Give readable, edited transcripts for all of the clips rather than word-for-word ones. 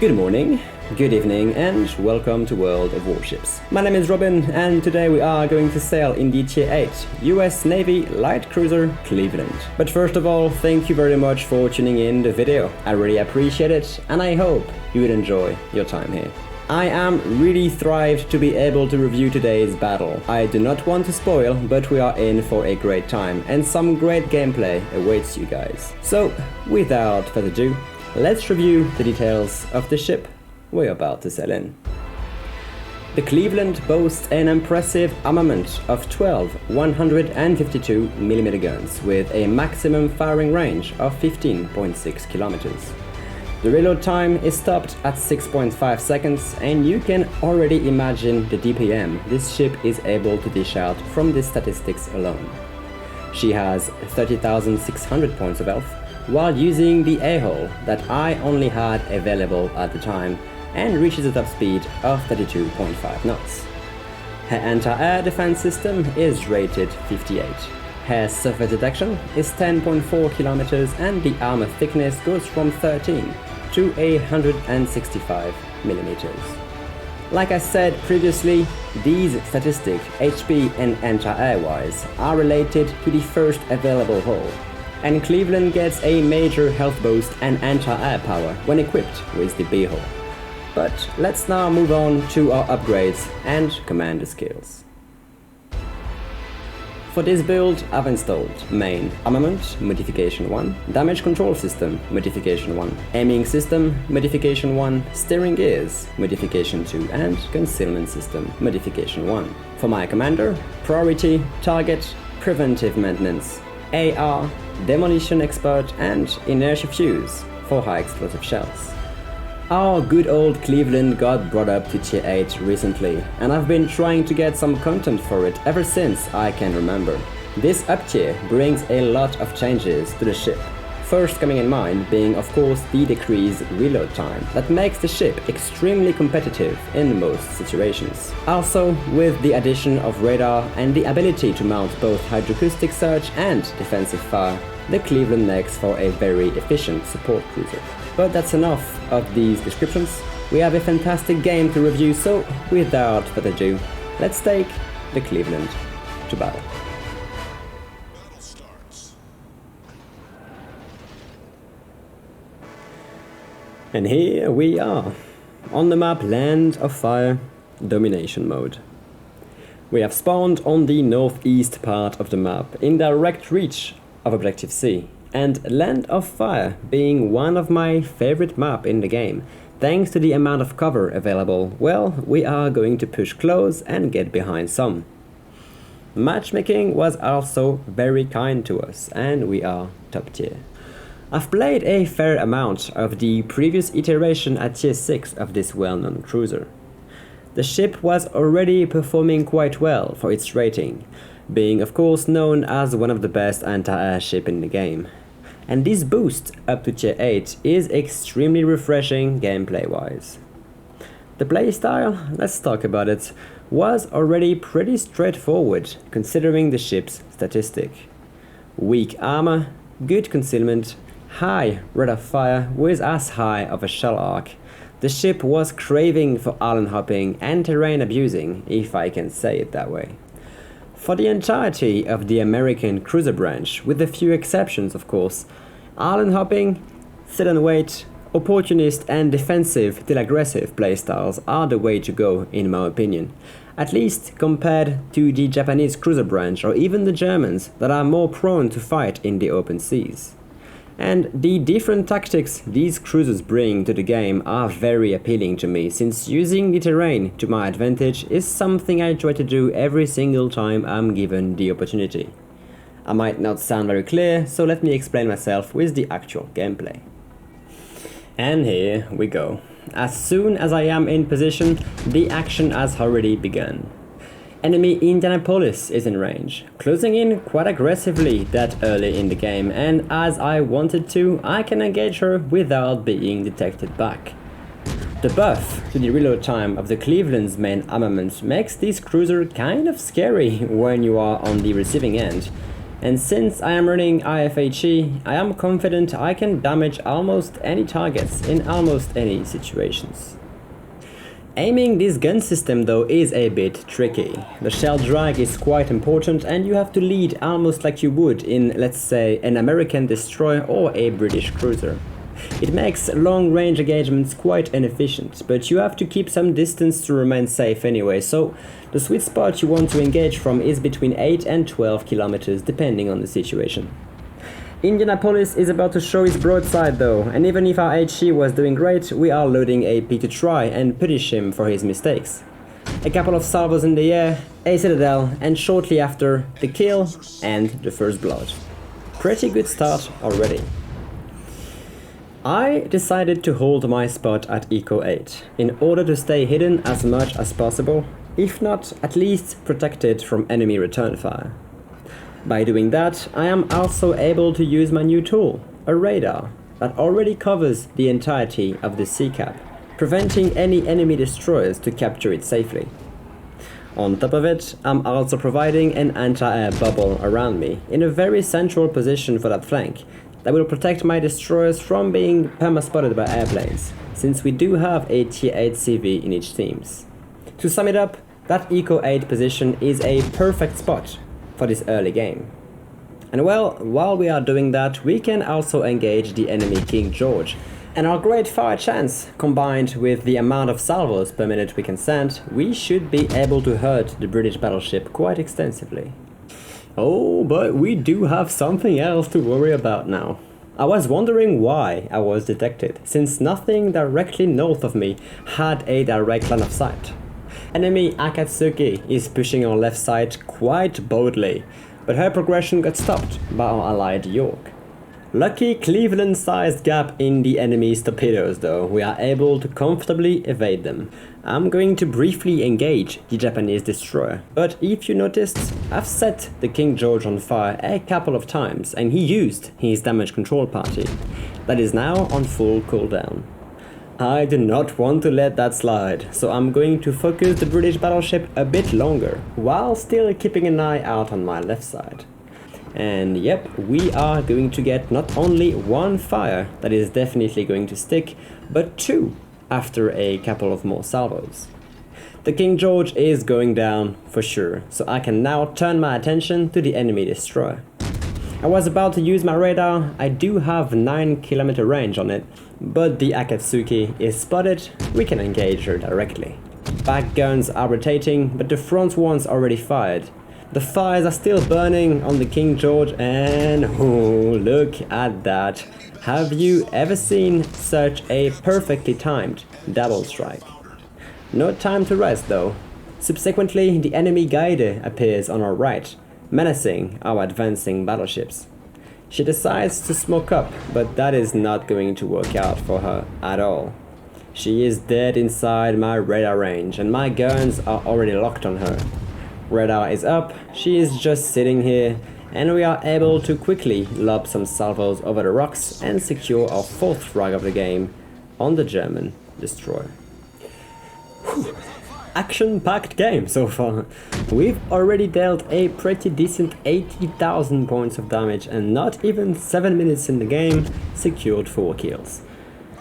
Good morning, good evening, and welcome to World of Warships. My name is Robin, and today we are going to sail in the Tier 8 US Navy Light Cruiser Cleveland. But first of all, thank you very much for tuning in the video. I really appreciate it, and I hope you will enjoy your time here. I am really thrilled to be able to review today's battle. I do not want to spoil, but we are in for a great time, and some great gameplay awaits you guys. So, without further ado, let's review the details of the ship we're about to sail in. The Cleveland boasts an impressive armament of 12 152mm guns with a maximum firing range of 15.6 kilometers. The reload time is stopped at 6.5 seconds, and you can already imagine the DPM this ship is able to dish out from these statistics alone. She has 30,600 points of health, while using the A-hull that I only had available at the time, and reaches a top speed of 32.5 knots. Her anti-air defense system is rated 58. Her surface detection is 10.4 kilometers, and the armor thickness goes from 13 to 165 millimeters. Like I said previously, these statistics, HP and anti-air wise, are related to the first available hull, and Cleveland gets a major health boost and anti-air power when equipped with the B-hull. But let's now move on to our upgrades and commander skills. For this build, I've installed Main Armament Modification 1, Damage Control System Modification 1, Aiming System Modification 1, Steering Gears Modification 2, and Concealment System Modification 1. For my commander, Priority, Target, Preventive Maintenance, AR, Demolition Expert, and Inertia Fuse for high explosive shells. Our good old Cleveland got brought up to Tier 8 recently, and I've been trying to get some content for it ever since I can remember. This up tier brings a lot of changes to the ship. First coming in mind being of course the decreased reload time that makes the ship extremely competitive in most situations. Also, with the addition of radar and the ability to mount both hydroacoustic search and defensive fire, the Cleveland makes for a very efficient support cruiser. But that's enough of these descriptions. We have a fantastic game to review, so without further ado, let's take the Cleveland to battle. And here we are, on the map Land of Fire, Domination Mode. We have spawned on the northeast part of the map, in direct reach of Objective C, and Land of Fire being one of my favorite maps in the game, thanks to the amount of cover available, well, we are going to push close and get behind some. Matchmaking was also very kind to us, and we are top tier. I've played a fair amount of the previous iteration at Tier 6 of this well-known cruiser. The ship was already performing quite well for its rating, being of course known as one of the best anti-air ships in the game. And this boost up to Tier 8 is extremely refreshing gameplay wise. The playstyle, let's talk about it, was already pretty straightforward considering the ship's statistic. Weak armor, good concealment, high rate of fire with as high of a shell arc. The ship was craving for island hopping and terrain abusing, if I can say it that way. For the entirety of the American cruiser branch, with a few exceptions of course, island hopping, sit and wait, opportunist and defensive till aggressive playstyles are the way to go in my opinion, at least compared to the Japanese cruiser branch or even the Germans that are more prone to fight in the open seas. And the different tactics these cruisers bring to the game are very appealing to me, since using the terrain to my advantage is something I try to do every single time I'm given the opportunity. I might not sound very clear, so let me explain myself with the actual gameplay. And here we go. As soon as I am in position, the action has already begun. Enemy Indianapolis is in range, closing in quite aggressively that early in the game, and as I wanted to, I can engage her without being detected back. The buff to the reload time of the Cleveland's main armament makes this cruiser kind of scary when you are on the receiving end, And since I am running IFHE, I am confident I can damage almost any targets in almost any situations. Aiming this gun system though is a bit tricky. The shell drag is quite important and you have to lead almost like you would in, let's say, an American destroyer or a British cruiser. It makes long range engagements quite inefficient, but you have to keep some distance to remain safe anyway, so the sweet spot you want to engage from is between 8 and 12 kilometers depending on the situation. Indianapolis is about to show his broadside though, and even if our HE was doing great, we are loading AP to try and punish him for his mistakes. A couple of salvos in the air, a citadel, and shortly after, the kill and the first blood. Pretty good start already. I decided to hold my spot at Eco 8 in order to stay hidden as much as possible, if not at least protected from enemy return fire. By doing that, I am also able to use my new tool, a radar, that already covers the entirety of the sea cap, preventing any enemy destroyers to capture it safely. On top of it, I'm also providing an anti-air bubble around me, in a very central position for that flank, that will protect my destroyers from being perma-spotted by airplanes, since we do have a tier 8 CV in each teams. To sum it up, that Eco 8 position is a perfect spot for this early game. And well, while we are doing that, we can also engage the enemy King George, and our great fire chance, combined with the amount of salvos per minute we can send, we should be able to hurt the British battleship quite extensively. Oh, but we do have something else to worry about now. I was wondering why I was detected, since nothing directly north of me had a direct line of sight. Enemy Akatsuki is pushing our left side quite boldly, but her progression got stopped by our allied York. Lucky Cleveland-sized gap in the enemy's torpedoes though, we are able to comfortably evade them. I'm going to briefly engage the Japanese destroyer, but if you noticed, I've set the King George on fire a couple of times and he used his damage control party. That is now on full cooldown. I do not want to let that slide, so I'm going to focus the British battleship a bit longer, while still keeping an eye out on my left side. And yep, we are going to get not only one fire that is definitely going to stick, but two after a couple of more salvos. The King George is going down for sure, so I can now turn my attention to the enemy destroyer. I was about to use my radar. I do have 9 kilometer range on it, but the Akatsuki is spotted, we can engage her directly. Back guns are rotating, but the front ones already fired. The fires are still burning on the King George and oh, look at that. Have you ever seen such a perfectly timed double strike? No time to rest though. Subsequently, the enemy Gaide appears on our right, menacing our advancing battleships. She decides to smoke up, but that is not going to work out for her at all. She is dead inside my radar range and my guns are already locked on her. Radar is up, she is just sitting here, and we are able to quickly lob some salvos over the rocks and secure our fourth frag of the game on the German destroyer. Whew. Action-packed game so far. We've already dealt a pretty decent 80,000 points of damage and not even 7 minutes in the game secured 4 kills.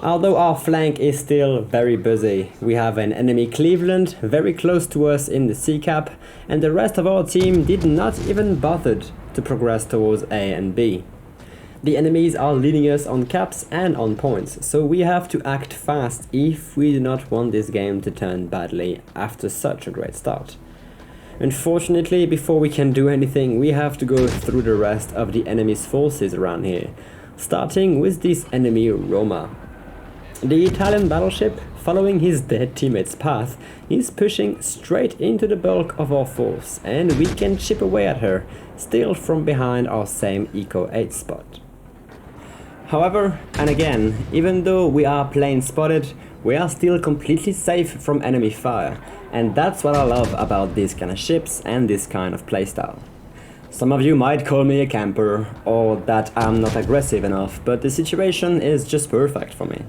Although our flank is still very busy, we have an enemy Cleveland very close to us in the sea cap, and the rest of our team did not even bother to progress towards A and B. The enemies are leading us on caps and on points, so we have to act fast if we do not want this game to turn badly after such a great start. Unfortunately, before we can do anything, we have to go through the rest of the enemy's forces around here, starting with this enemy Roma. The Italian battleship, following his dead teammate's path, is pushing straight into the bulk of our force, and we can chip away at her, still from behind our same Eco 8 spot. However, and again, even though we are plane spotted, we are still completely safe from enemy fire, and that's what I love about these kind of ships and this kind of playstyle. Some of you might call me a camper, or that I'm not aggressive enough, but the situation is just perfect for me.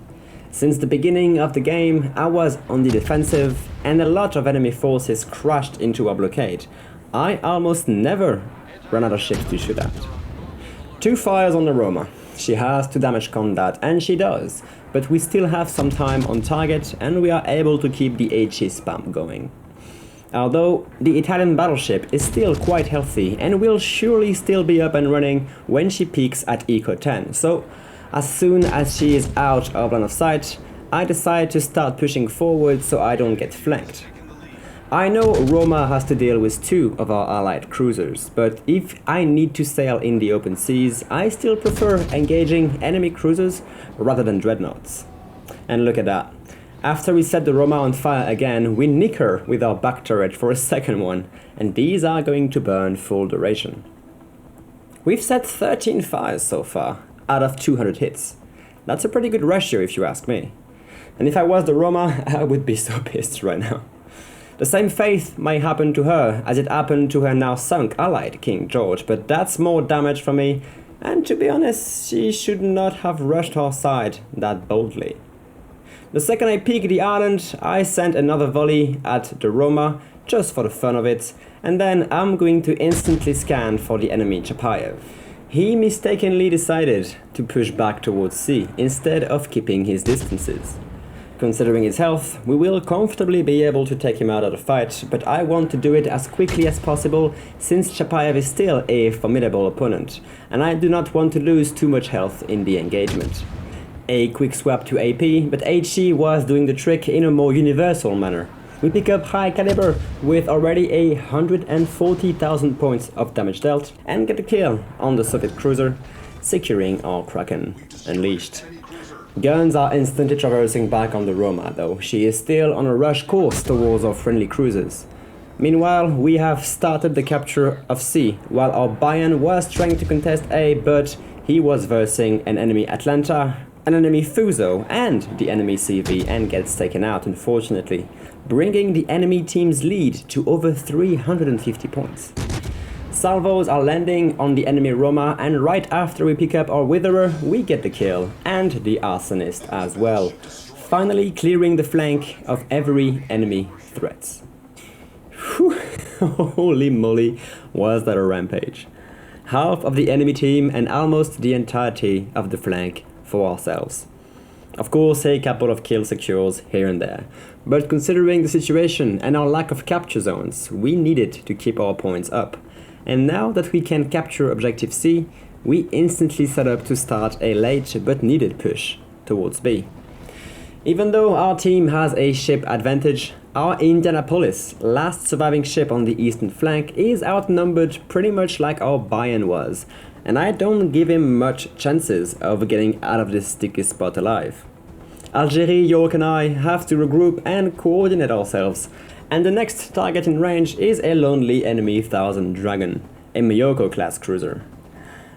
Since the beginning of the game, I was on the defensive, and a lot of enemy forces crashed into our blockade. I almost never run out of ships to shoot at. 2 fires on the Roma. She has to damage combat, and she does, but we still have some time on target and we are able to keep the HE spam going. Although the Italian battleship is still quite healthy and will surely still be up and running when she peaks at Eco 10, so as soon as she is out of line of sight, I decide to start pushing forward so I don't get flanked. I know Roma has to deal with 2 of our allied cruisers, but if I need to sail in the open seas, I still prefer engaging enemy cruisers rather than dreadnoughts. And look at that. After we set the Roma on fire again, we nick her with our back turret for a second one, and these are going to burn full duration. We've set 13 fires so far, out of 200 hits. That's a pretty good ratio if you ask me. And if I was the Roma, I would be so pissed right now. The same fate may happen to her as it happened to her now sunk allied, King George, but that's more damage for me, and to be honest, she should not have rushed our side that boldly. The second I peeked the island, I sent another volley at the Roma, just for the fun of it, and then I'm going to instantly scan for the enemy Chapayev. He mistakenly decided to push back towards sea, instead of keeping his distances. Considering his health, we will comfortably be able to take him out of the fight, but I want to do it as quickly as possible since Chapayev is still a formidable opponent, and I do not want to lose too much health in the engagement. A quick swap to AP, but HE was doing the trick in a more universal manner. We pick up high caliber with already 140,000 points of damage dealt and get a kill on the Soviet cruiser, securing our Kraken unleashed. Guns are instantly traversing back on the Roma though, she is still on a rush course towards our friendly cruisers. Meanwhile, we have started the capture of C, while our Bayern was trying to contest A, but he was versing an enemy Atlanta, an enemy Fuso, and the enemy CV and gets taken out unfortunately, bringing the enemy team's lead to over 350 points. Salvos are landing on the enemy Roma, and right after we pick up our Witherer, we get the kill, and the Arsonist as well, finally clearing the flank of every enemy threat. Whew. Holy moly, was that a rampage. Half of the enemy team and almost the entirety of the flank for ourselves. Of course, a couple of kill secures here and there, but considering the situation and our lack of capture zones, we needed to keep our points up. And now that we can capture Objective C, we instantly set up to start a late but needed push towards B. Even though our team has a ship advantage, our Indianapolis, last surviving ship on the eastern flank, is outnumbered pretty much like our Bayern was, and I don't give him much chances of getting out of this sticky spot alive. Algeria, York and I have to regroup and coordinate ourselves, and the next target in range is a lonely enemy Thousand Dragon, a Miyoko class cruiser.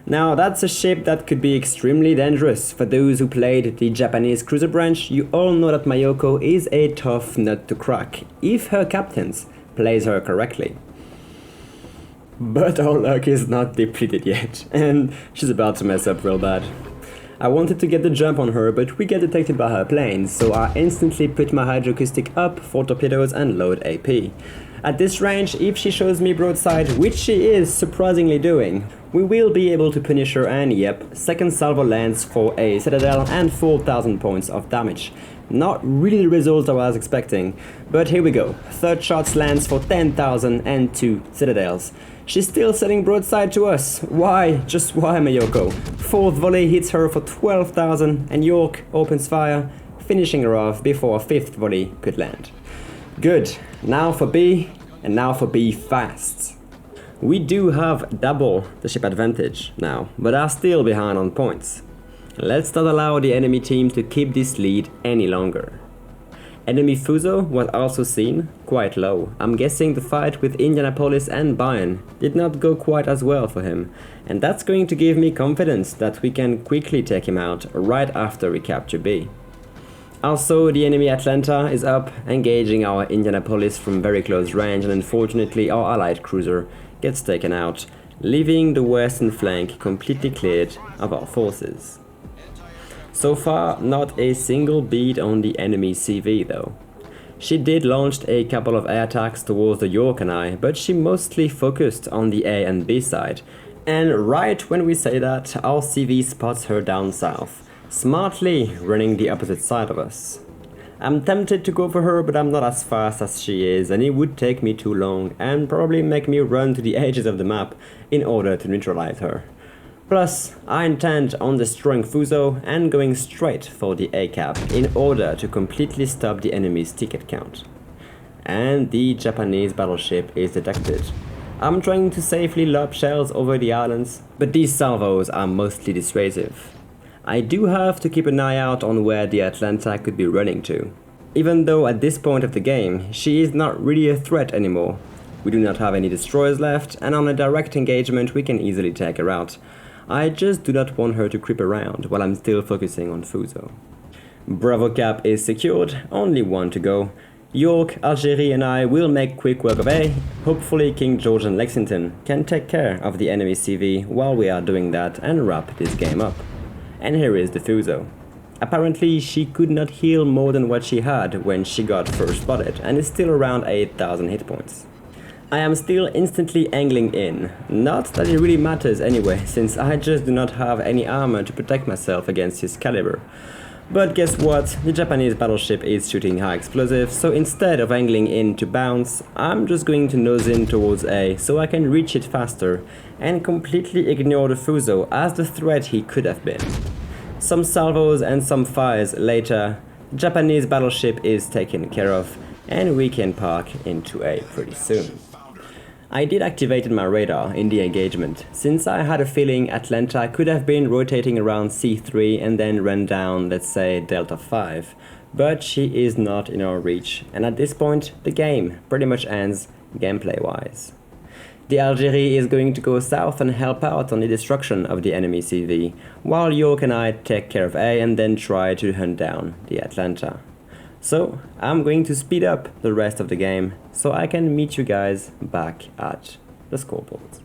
Now that's a ship that could be extremely dangerous. For those who played the Japanese cruiser branch, you all know that Miyoko is a tough nut to crack, if her captains plays her correctly. But our luck is not depleted yet, and she's about to mess up real bad. I wanted to get the jump on her, but we get detected by her planes, so I instantly put my hydroacoustic up for torpedoes and load AP. At this range, if she shows me broadside, which she is surprisingly doing, we will be able to punish her, and yep, second salvo lands for a citadel and 4,000 points of damage. Not really the result I was expecting, but here we go. Third shot lands for 10,000 and 2 citadels. She's still setting broadside to us. Why? Just why, Miyoko? Fourth volley hits her for 12,000 and York opens fire, finishing her off before a fifth volley could land. Good. Now for B, and now for B fast. We do have double the ship advantage now, but are still behind on points. Let's not allow the enemy team to keep this lead any longer. Enemy Fuso was also seen, quite low. I'm guessing the fight with Indianapolis and Bayern did not go quite as well for him, and that's going to give me confidence that we can quickly take him out right after we capture B. Also, the enemy Atlanta is up, engaging our Indianapolis from very close range, and unfortunately our allied cruiser gets taken out, leaving the western flank completely cleared of our forces. So far, not a single beat on the enemy CV though. She did launch a couple of air attacks towards the York and I, but she mostly focused on the A and B side. And right when we say that, our CV spots her down south, smartly running the opposite side of us. I'm tempted to go for her, but I'm not as fast as she is, and it would take me too long and probably make me run to the edges of the map in order to neutralize her. Plus, I intend on destroying Fuso and going straight for the A cap in order to completely stop the enemy's ticket count. And the Japanese battleship is detected. I'm trying to safely lob shells over the islands, but these salvos are mostly dissuasive. I do have to keep an eye out on where the Atlanta could be running to, even though at this point of the game she is not really a threat anymore. We do not have any destroyers left, and on a direct engagement we can easily take her out. I just do not want her to creep around while I'm still focusing on Fuso. Bravo cap is secured, only one to go. York, Algeria and I will make quick work of A. Hopefully King George and Lexington can take care of the enemy CV while we are doing that and wrap this game up. And here is the Fuso. Apparently she could not heal more than what she had when she got first spotted and is still around 8,000 hit points. I am still instantly angling in, not that it really matters anyway, since I just do not have any armor to protect myself against his caliber. But guess what, the Japanese battleship is shooting high explosives, so instead of angling in to bounce, I'm just going to nose in towards A so I can reach it faster and completely ignore the Fuso as the threat he could have been. Some salvos and some fires later, the Japanese battleship is taken care of and we can park into A pretty soon. I did activate my radar in the engagement, since I had a feeling Atlanta could have been rotating around C3 and then run down, let's say, Delta 5, but she is not in our reach, and at this point the game pretty much ends gameplay-wise. The Algeria is going to go south and help out on the destruction of the enemy CV, while York and I take care of A and then try to hunt down the Atlanta. So I'm going to speed up the rest of the game so I can meet you guys back at the scoreboard.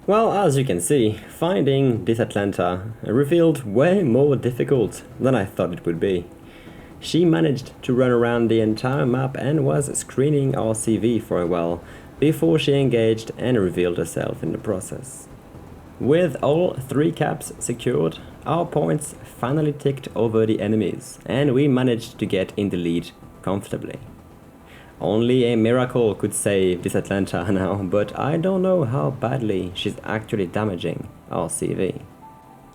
Well, as you can see, finding this Atlanta revealed way more difficult than I thought it would be. She managed to run around the entire map and was screening our CV for a while before she engaged and revealed herself in the process. With all 3 caps secured, our points finally ticked over the enemies and we managed to get in the lead comfortably. Only a miracle could save this Atlanta now, but I don't know how badly she's actually damaging our CV.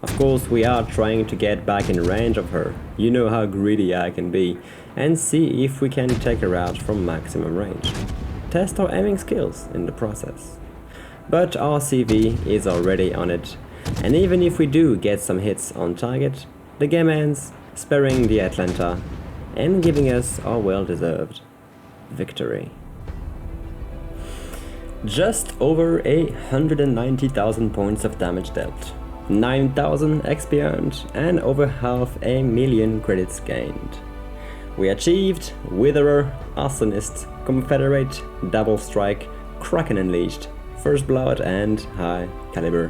Of course, we are trying to get back in range of her, you know how greedy I can be, and see if we can take her out from maximum range. Test our aiming skills in the process. But our CV is already on it, and even if we do get some hits on target, the game ends, sparing the Atlanta, and giving us our well-deserved victory. Just over 190,000 points of damage dealt, 9,000 XP earned, and over 500,000 credits gained. We achieved Witherer, Arsonist, Confederate, Double Strike, Kraken Unleashed, First Blood and High Caliber,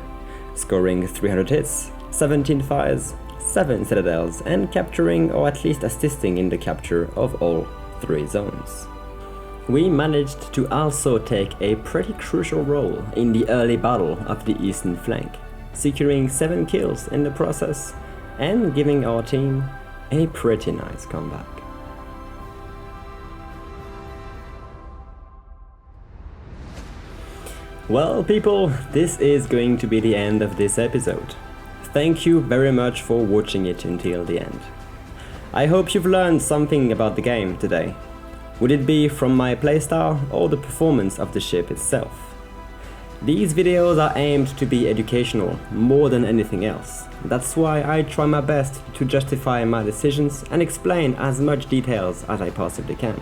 scoring 300 hits, 17 fires, 7 citadels, and capturing or at least assisting in the capture of all 3 zones. We managed to also take a pretty crucial role in the early battle of the eastern flank, securing 7 kills in the process and giving our team a pretty nice comeback. Well people, this is going to be the end of this episode. Thank you very much for watching it until the end. I hope you've learned something about the game today. Would it be from my playstyle or the performance of the ship itself? These videos are aimed to be educational more than anything else. That's why I try my best to justify my decisions and explain as much details as I possibly can.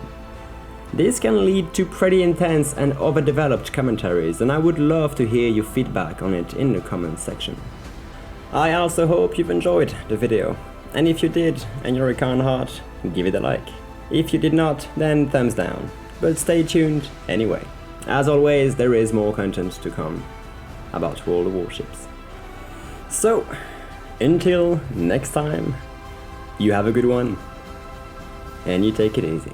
This can lead to pretty intense and overdeveloped commentaries, and I would love to hear your feedback on it in the comments section. I also hope you've enjoyed the video, and if you did and you're a kind heart, give it a like. If you did not, then thumbs down, but stay tuned anyway. As always, there is more content to come about World of Warships. So, until next time, you have a good one, and you take it easy.